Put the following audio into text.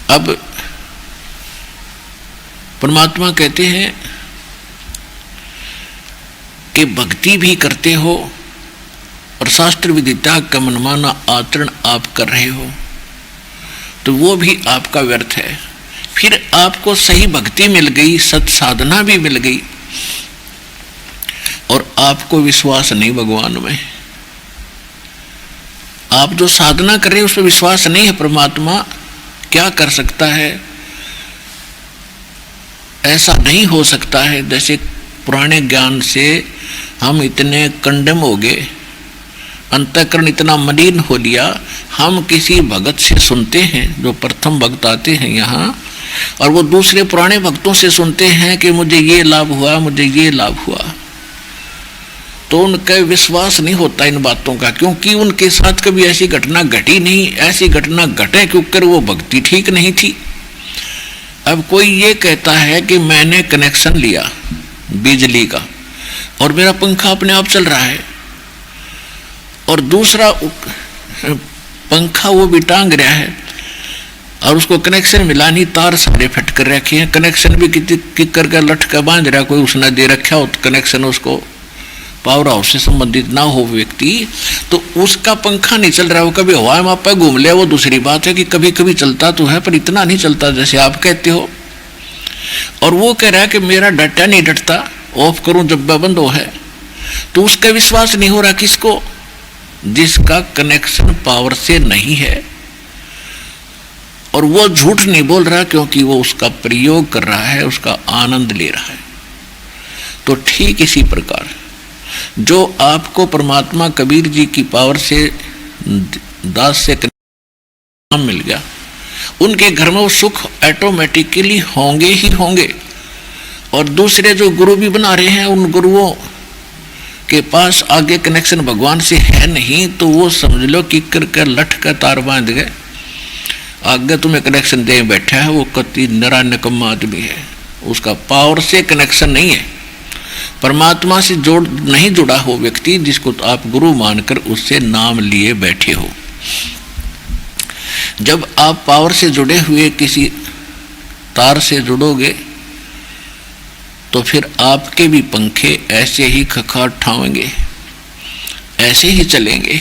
अब परमात्मा कहते हैं कि भक्ति भी करते हो और शास्त्र विदिता का मनमाना आचरण आप कर रहे हो, तो वो भी आपका व्यर्थ है। फिर आपको सही भक्ति मिल गई, सत साधना भी मिल गई, और आपको विश्वास नहीं भगवान में। आप जो साधना कर रहे हैं उस पर विश्वास नहीं है, परमात्मा क्या कर सकता है, ऐसा नहीं हो सकता है। जैसे पुराने ज्ञान से हम इतने कंडम हो गए, अंतःकरण इतना मलिन हो लिया, हम किसी भगत से सुनते हैं, जो प्रथम भक्त आते हैं यहाँ, और वो दूसरे पुराने भक्तों से सुनते हैं कि मुझे ये लाभ हुआ, मुझे ये लाभ हुआ, तो उनका विश्वास नहीं होता इन बातों का, क्योंकि उनके साथ कभी ऐसी घटना घटी नहीं। ऐसी घटना घटे क्योंकि वो भक्ति ठीक नहीं थी। अब कोई ये कहता है कि मैंने कनेक्शन लिया बिजली का और मेरा पंखा अपने आप चल रहा है, और दूसरा पंखा वो भी टांग रहा है और उसको कनेक्शन मिला नहीं, तार सारे फट कर रखे हैं, कनेक्शन भी किकर का लटका बांध रहा, कोई उसने दे रखा हो कनेक्शन, उसको पावर हाउस से संबंधित ना हो व्यक्ति, तो उसका पंखा नहीं चल रहा, वो कभी हवा में आप घूम ले, वो दूसरी बात है कि कभी कभी चलता तो है पर इतना नहीं चलता जैसे आप कहते हो। और वो कह रहा है कि मेरा डाटा नहीं डटता, ऑफ करूं जब बंद हो है, तो उसका विश्वास नहीं हो रहा किसको, जिसका कनेक्शन पावर से नहीं है। और वो झूठ नहीं बोल रहा क्योंकि वो उसका प्रयोग कर रहा है, उसका आनंद ले रहा है। तो ठीक इसी प्रकार जो आपको परमात्मा कबीर जी की पावर से दास से नाम मिल गया, उनके घर में वो सुख ऑटोमेटिकली होंगे ही होंगे। और दूसरे जो गुरु भी बना रहे हैं, उन गुरुओं के पास आगे कनेक्शन भगवान से है नहीं, तो वो समझ लो कि कर लठ का तार बांध गए, आगे तुम्हें कनेक्शन दे बैठा है, वो कति नरा निकम्मा आदमी है, उसका पावर से कनेक्शन नहीं है। परमात्मा से जोड़ नहीं जुड़ा हो व्यक्ति, जिसको तो आप गुरु मानकर उससे नाम लिए बैठे हो। जब आप पावर से जुड़े हुए किसी तार से जुड़ोगे तो फिर आपके भी पंखे ऐसे ही खखाट ठावेंगे, ऐसे ही चलेंगे।